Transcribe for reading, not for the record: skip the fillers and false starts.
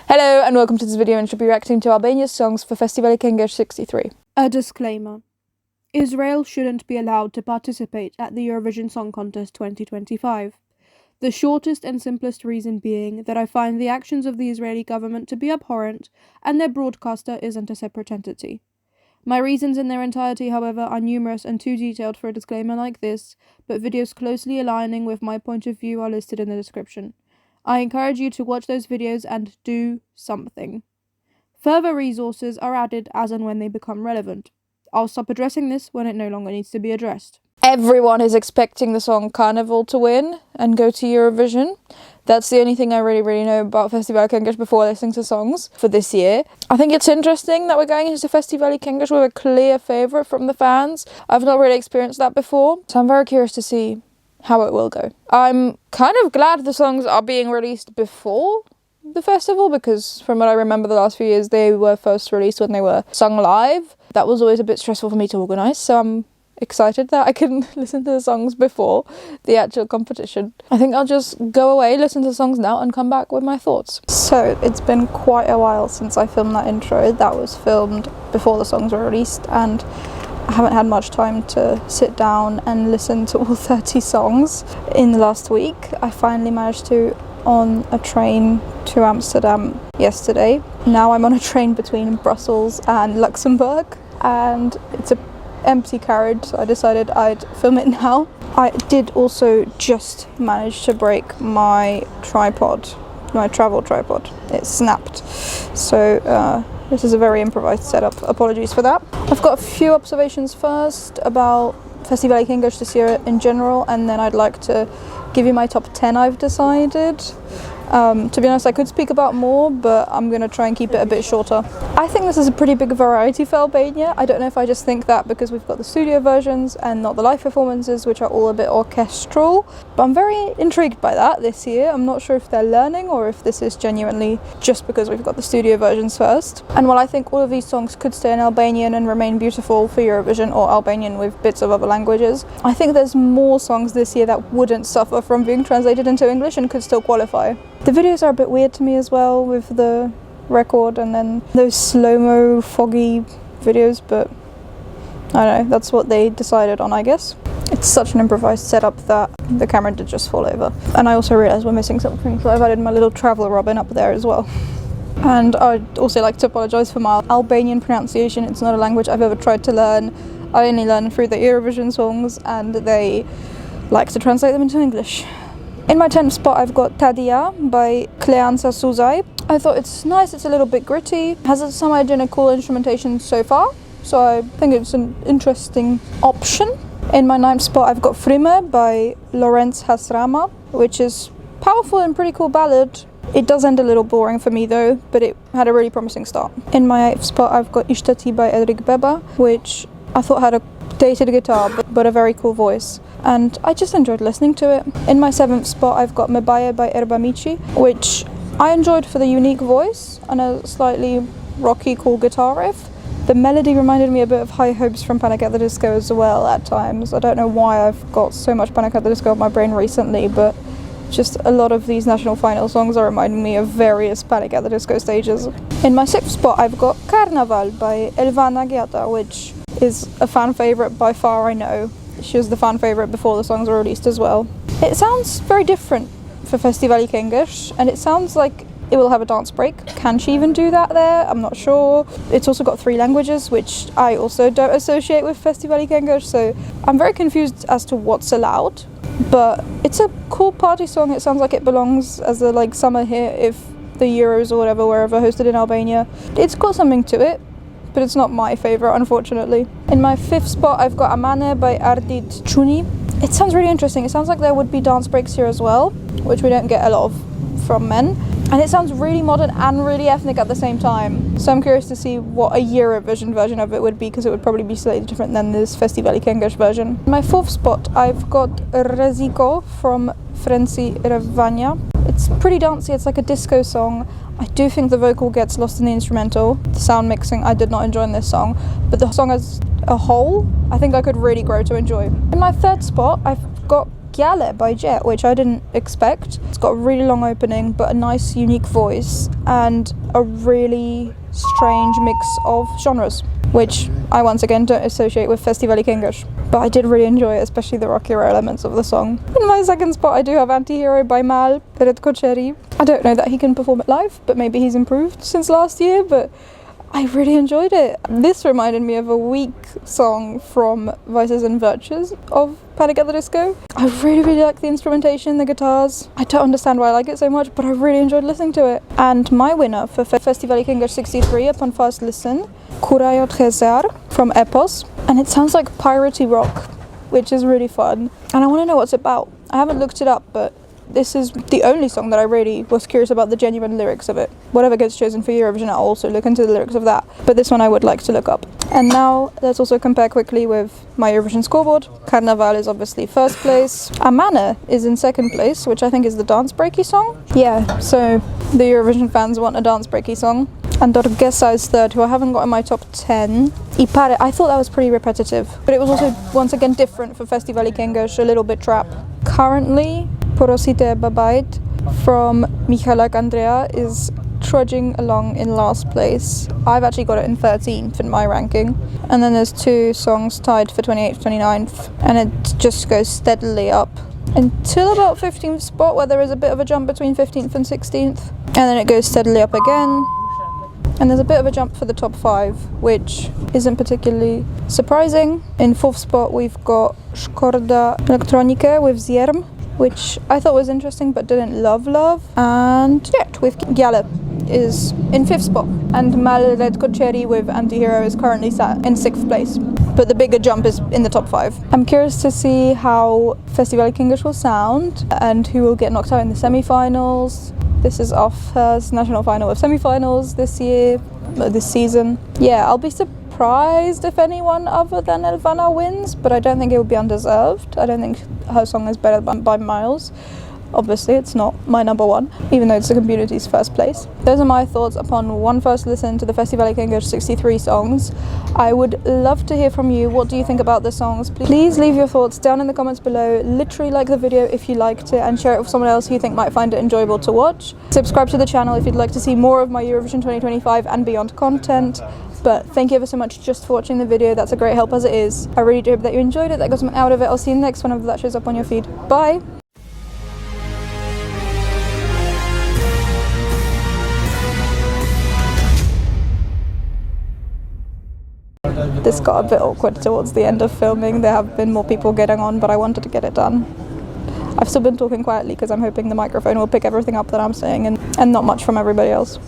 Hello and welcome to this video, and should be reacting to Albania's songs for Festival Kenges 63. A disclaimer. Israel shouldn't be allowed to participate at the Eurovision Song Contest 2025. The shortest and simplest reason being that I find the actions of the Israeli government to be abhorrent and their broadcaster isn't a separate entity. My reasons in their entirety, however, are numerous and too detailed for a disclaimer like this, but videos closely aligning with my point of view are listed in the description. I encourage you to watch those videos and do something. Further resources are added as and when they become relevant. I'll stop addressing this when it no longer needs to be addressed. Everyone is expecting the song Carnival to win and go to Eurovision. That's the only thing I really know about Festival Kenges before listening to songs for this year. I think it's interesting that we're going into Festival Kenges with a clear favourite from the fans. I've not really experienced that before, so I'm very curious to see how it will go. I'm kind of glad the songs are being released before the festival, because from what I remember the last few years they were first released when they were sung live. That was always a bit stressful for me to organise, so I'm excited that I can listen to the songs before the actual competition. I think I'll just go away, listen to the songs now and come back with my thoughts. So it's been quite a while since I filmed that intro. That was filmed before the songs were released, and I haven't had much time to sit down and listen to all 30 songs in the last week. I finally managed to on a train to Amsterdam yesterday. Now I'm on a train between Brussels and Luxembourg, and it's an empty carriage, so I decided I'd film it now. I did also just manage to break my tripod, my travel tripod. It snapped. So this is a very improvised setup. Apologies for that. I've got a few observations first about Festival Kenges this year in general, and then I'd like to give you my top 10 I've decided. To be honest, I could speak about more, but I'm going to try and keep it a bit shorter. I think this is a pretty big variety for Albania. I don't know if I just think that because we've got the studio versions and not the live performances, which are all a bit orchestral, but I'm very intrigued by that this year. I'm not sure if they're learning or if this is genuinely just because we've got the studio versions first. And while I think all of these songs could stay in Albanian and remain beautiful for Eurovision, or Albanian with bits of other languages, I think there's more songs this year that wouldn't suffer from being translated into English and could still qualify. The videos are a bit weird to me as well, with the record and then those slow-mo foggy videos, but I don't know, that's what they decided on, I guess. It's such an improvised setup that the camera did just fall over. And I also realised we're missing something, so I've added my little travel robin up there as well. And I'd also like to apologise for my Albanian pronunciation. It's not a language I've ever tried to learn. I only learn through the Eurovision songs, and they like to translate them into English. In my 10th spot I've got Tadia by Kleansa Suzaj. I thought it's nice, it's a little bit gritty, has some identical instrumentation so far, so I think it's an interesting option. In my 9th spot I've got Frime by Lorenz Hasrama, which is powerful and pretty cool ballad. It does end a little boring for me though, but it had a really promising start. In my 8th spot I've got Ishtati by Edric Beba, which I thought had a dated guitar but a very cool voice, and I just enjoyed listening to it. In my 7th spot I've got Mebaye by Erbamici, which I enjoyed for the unique voice and a slightly rocky cool guitar riff. The melody reminded me a bit of High Hopes from Panic! At the Disco as well at times. I don't know why I've got so much Panic! At the Disco on my brain recently, but just a lot of these national final songs are reminding me of various Panic! At the Disco stages. In my 6th spot I've got Carnaval by Elvana Giata, which is a fan favourite by far, I know. She was the fan favourite before the songs were released as well. It sounds very different for Festival Kenges, and it sounds like it will have a dance break. Can she even do that there? I'm not sure. It's also got 3 languages, which I also don't associate with Festival Kenges, so I'm very confused as to what's allowed. But it's a cool party song. It sounds like it belongs as a summer hit if the Euros or whatever were ever hosted in Albania. It's got something to it, but it's not my favourite, unfortunately. In my 5th spot I've got Amane by Ardit Chuni. It sounds really interesting. It sounds like there would be dance breaks here as well, which we don't get a lot of from men. And it sounds really modern and really ethnic at the same time. So I'm curious to see what a Eurovision version of it would be, because it would probably be slightly different than this Festival Kenges version. In my 4th spot I've got Reziko from Frenzy Revania. It's pretty dancey, it's like a disco song. I do think the vocal gets lost in the instrumental. The sound mixing I did not enjoy in this song, but the song as a whole I think I could really grow to enjoy. In my 3rd spot I've got Gyale by Jet, which I didn't expect. It's got a really long opening, but a nice, unique voice, and a really strange mix of genres, which I once again don't associate with Festival Kenges. But I did really enjoy it, especially the rockier elements of the song. In my second spot, I do have Anti-Hero by Mal Redkocheri. I don't know that he can perform it live, but maybe he's improved since last year, but I really enjoyed it. This reminded me of a weak song from Vices and Virtues of Panic at the Disco. I really like the instrumentation, the guitars. I don't understand why I like it so much, but I really enjoyed listening to it. And my winner for Festival Kenges 63 upon first listen, Kurayot Khezar from Epos. And it sounds like piratey rock, which is really fun. And I want to know what it's about. I haven't looked it up, but this is the only song that I really was curious about the genuine lyrics of it. Whatever gets chosen for Eurovision, I'll also look into the lyrics of that. But this one I would like to look up. And now let's also compare quickly with my Eurovision scoreboard. Carnaval is obviously first place. Amana is in second place, which I think is the dance breaky song. Yeah, so the Eurovision fans want a dance breaky song. And Dorgesa is third, who I haven't got in my top 10. Ipare, I thought that was pretty repetitive, but it was also once again different for Festival Kenges, a little bit trap. Currently, Porosite Babait from Michalak Andrea is trudging along in last place. I've actually got it in 13th in my ranking. And then there's two songs tied for 28th, 29th, and it just goes steadily up until about 15th spot, where there is a bit of a jump between 15th and 16th, and then it goes steadily up again. And there's a bit of a jump for the top 5, which isn't particularly surprising. In 4th spot we've got Škoda Elektronike with Zierm, which I thought was interesting but didn't love. And Jet with Gyale is in 5th spot. And Mal Redkocheri with Anti-Hero is currently sat in 6th place. But the bigger jump is in the top 5. I'm curious to see how Festival Kenges will sound and who will get knocked out in the semi-finals. This is our first national final with semi-finals this season. Yeah, I'll be surprised if anyone other than Elvana wins, but I don't think it would be undeserved. I don't think her song is better by miles. Obviously, it's not my number one, even though it's the community's first place. Those are my thoughts upon one first listen to the Festival Kenges 63 songs. I would love to hear from you. What do you think about the songs? Please leave your thoughts down in the comments below. Literally like the video if you liked it, and share it with someone else who you think might find it enjoyable to watch. Subscribe to the channel if you'd like to see more of my Eurovision 2025 and beyond content. But thank you ever so much just for watching the video. That's a great help as it is. I really do hope that you enjoyed it, that got something out of it. I'll see you in the next one whenever that shows up on your feed. Bye! This got a bit awkward towards the end of filming. There have been more people getting on, but I wanted to get it done. I've still been talking quietly because I'm hoping the microphone will pick everything up that I'm saying and not much from everybody else.